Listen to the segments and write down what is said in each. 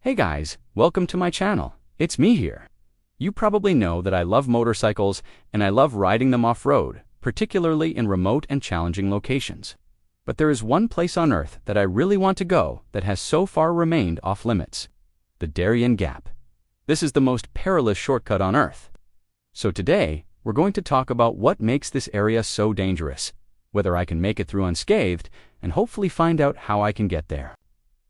Hey guys, welcome to my channel. It's me here. You probably know that I love motorcycles and I love riding them off-road, particularly in remote and challenging locations. But there is one place on Earth that I really want to go that has so far remained off-limits: the Darien Gap. This is the most perilous shortcut on Earth. So today, we're going to talk about what makes this area so dangerous, whether I can make it through unscathed, and hopefully find out how I can get there.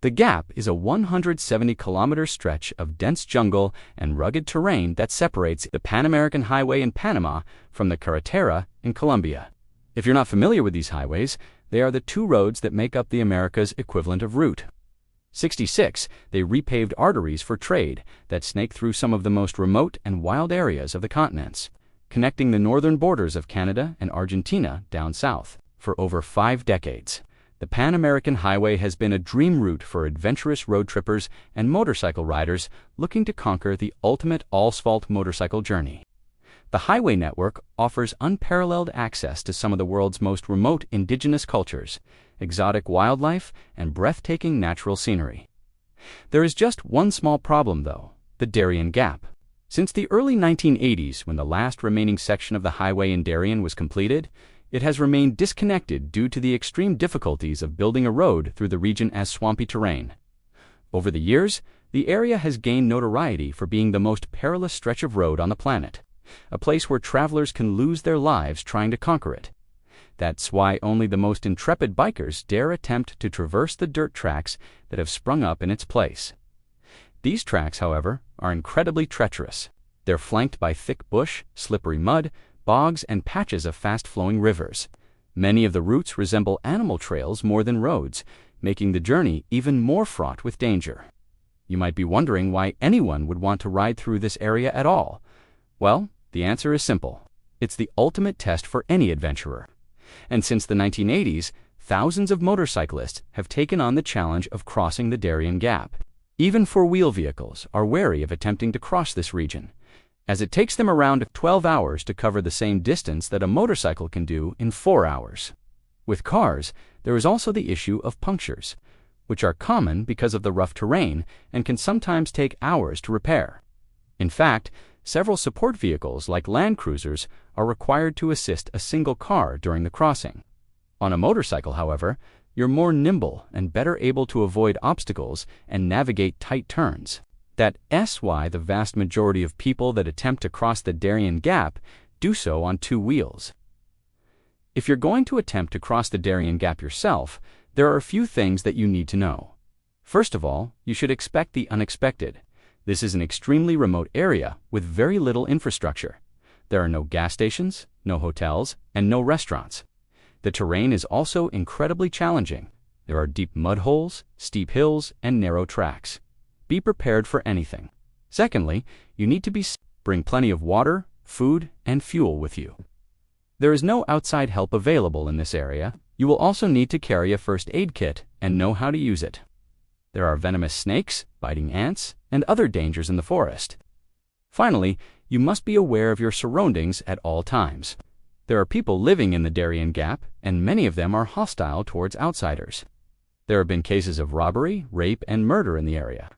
The Gap is a 170-kilometer stretch of dense jungle and rugged terrain that separates the Pan American Highway in Panama from the Carretera in Colombia. If you're not familiar with these highways, they are the two roads that make up the America's equivalent of Route 66. They repaved arteries for trade that snake through some of the most remote and wild areas of the continents, connecting the northern borders of Canada and Argentina down south. For over 5 decades, the Pan American Highway has been a dream route for adventurous road trippers and motorcycle riders looking to conquer the ultimate all-asphalt motorcycle journey. The highway network offers unparalleled access to some of the world's most remote indigenous cultures, exotic wildlife, and breathtaking natural scenery. There is just one small problem, though: the Darien Gap. Since the early 1980s, when the last remaining section of the highway in Darien was completed, it has remained disconnected due to the extreme difficulties of building a road through the region as swampy terrain. Over the years, the area has gained notoriety for being the most perilous stretch of road on the planet, a place where travelers can lose their lives trying to conquer it. That's why only the most intrepid bikers dare attempt to traverse the dirt tracks that have sprung up in its place. These tracks, however, are incredibly treacherous. They're flanked by thick bush, slippery mud, bogs, and patches of fast-flowing rivers. Many of the routes resemble animal trails more than roads, making the journey even more fraught with danger. You might be wondering why anyone would want to ride through this area at all. Well, the answer is simple. It's the ultimate test for any adventurer. And since the 1980s, thousands of motorcyclists have taken on the challenge of crossing the Darien Gap. Even four-wheel vehicles are wary of attempting to cross this region, as it takes them around 12 hours to cover the same distance that a motorcycle can do in 4 hours. With cars, there is also the issue of punctures, which are common because of the rough terrain and can sometimes take hours to repair. In fact, several support vehicles like Land Cruisers are required to assist a single car during the crossing. On a motorcycle, however, you're more nimble and better able to avoid obstacles and navigate tight turns. That's why the vast majority of people that attempt to cross the Darien Gap do so on 2 wheels. If you're going to attempt to cross the Darien Gap yourself, there are a few things that you need to know. First of all, you should expect the unexpected. This is an extremely remote area with very little infrastructure. There are no gas stations, no hotels, and no restaurants. The terrain is also incredibly challenging. There are deep mud holes, steep hills, and narrow tracks. Be prepared for anything. Secondly, you need to bring plenty of water, food, and fuel with you. There is no outside help available in this area. You will also need to carry a first aid kit and know how to use it. There are venomous snakes, biting ants, and other dangers in the forest. Finally, you must be aware of your surroundings at all times. There are people living in the Darien Gap, and many of them are hostile towards outsiders. There have been cases of robbery, rape, and murder in the area.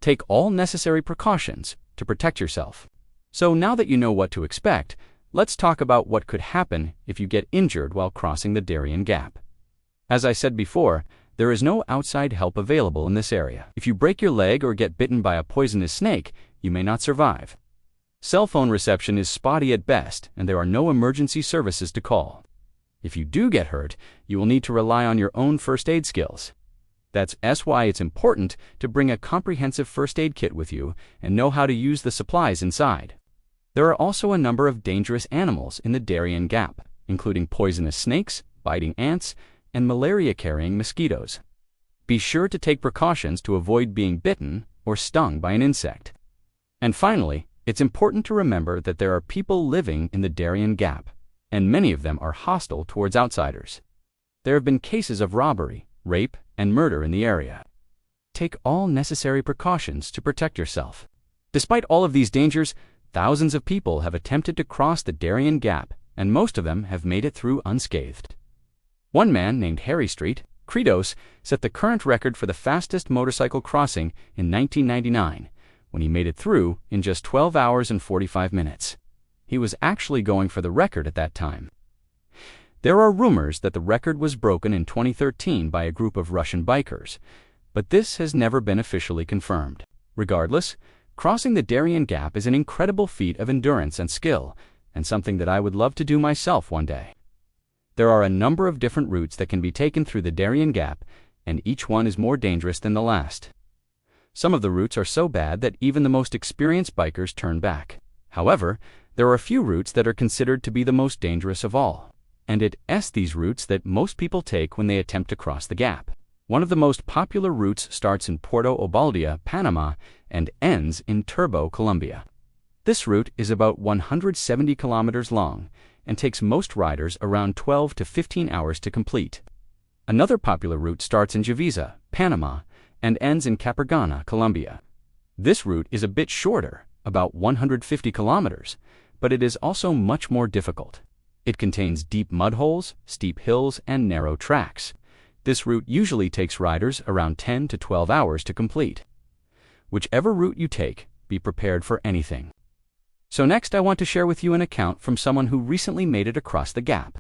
Take all necessary precautions to protect yourself. So now that you know what to expect, let's talk about what could happen if you get injured while crossing the Darien Gap. As I said before, there is no outside help available in this area. If you break your leg or get bitten by a poisonous snake, you may not survive. Cell phone reception is spotty at best, and there are no emergency services to call. If you do get hurt, you will need to rely on your own first aid skills. That's why it's important to bring a comprehensive first aid kit with you and know how to use the supplies inside. There are also a number of dangerous animals in the Darien Gap, including poisonous snakes, biting ants, and malaria-carrying mosquitoes. Be sure to take precautions to avoid being bitten or stung by an insect. And finally, it's important to remember that there are people living in the Darien Gap, and many of them are hostile towards outsiders. There have been cases of robbery, rape, and murder in the area. Take all necessary precautions to protect yourself. Despite all of these dangers, thousands of people have attempted to cross the Darien Gap, and most of them have made it through unscathed. One man named Harry Street Perilous set the current record for the fastest motorcycle crossing in 1999, when he made it through in just 12 hours and 45 minutes. He was actually going for the record at that time. There are rumors that the record was broken in 2013 by a group of Russian bikers, but this has never been officially confirmed. Regardless, crossing the Darien Gap is an incredible feat of endurance and skill, and something that I would love to do myself one day. There are a number of different routes that can be taken through the Darien Gap, and each one is more dangerous than the last. Some of the routes are so bad that even the most experienced bikers turn back. However, there are a few routes that are considered to be the most dangerous of all, and it's these routes that most people take when they attempt to cross the gap. One of the most popular routes starts in Puerto Obaldea, Panama, and ends in Turbo, Colombia. This route is about 170 kilometers long and takes most riders around 12 to 15 hours to complete. Another popular route starts in Javisa, Panama, and ends in Cartagena, Colombia. This route is a bit shorter, about 150 kilometers, but it is also much more difficult. It contains deep mud holes, steep hills, and narrow tracks. This route usually takes riders around 10 to 12 hours to complete. Whichever route you take, be prepared for anything. So next I want to share with you an account from someone who recently made it across the gap.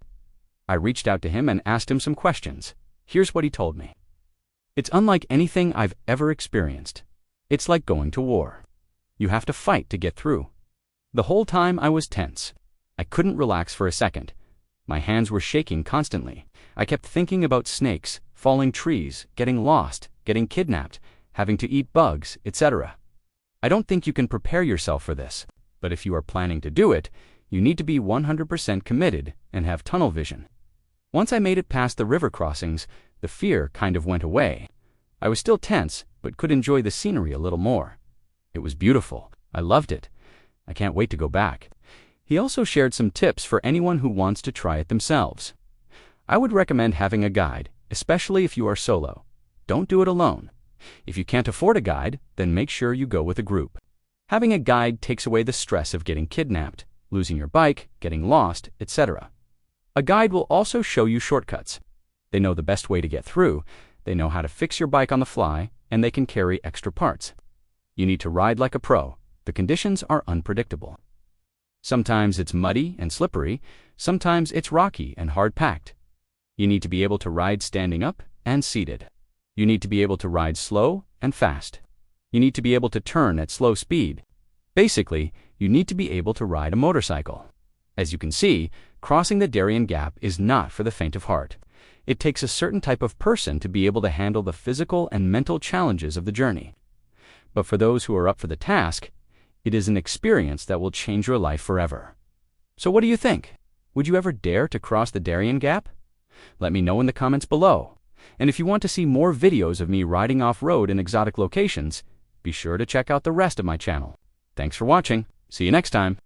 I reached out to him and asked him some questions. Here's what he told me. It's unlike anything I've ever experienced. It's like going to war. You have to fight to get through. The whole time I was tense. I couldn't relax for a second. My hands were shaking constantly. I kept thinking about snakes, falling trees, getting lost, getting kidnapped, having to eat bugs, etc. I don't think you can prepare yourself for this, but if you are planning to do it, you need to be 100% committed and have tunnel vision. Once I made it past the river crossings, the fear kind of went away. I was still tense, but could enjoy the scenery a little more. It was beautiful. I loved it. I can't wait to go back. He also shared some tips for anyone who wants to try it themselves. I would recommend having a guide, especially if you are solo. Don't do it alone. If you can't afford a guide, then make sure you go with a group. Having a guide takes away the stress of getting kidnapped, losing your bike, getting lost, etc. A guide will also show you shortcuts. They know the best way to get through, they know how to fix your bike on the fly, and they can carry extra parts. You need to ride like a pro. The conditions are unpredictable. Sometimes it's muddy and slippery, sometimes it's rocky and hard-packed. You need to be able to ride standing up and seated. You need to be able to ride slow and fast. You need to be able to turn at slow speed. Basically, you need to be able to ride a motorcycle. As you can see, crossing the Darien Gap is not for the faint of heart. It takes a certain type of person to be able to handle the physical and mental challenges of the journey. But for those who are up for the task, it is an experience that will change your life forever. So what do you think? Would you ever dare to cross the Darien Gap? Let me know in the comments below. And if you want to see more videos of me riding off-road in exotic locations, be sure to check out the rest of my channel. Thanks for watching. See you next time.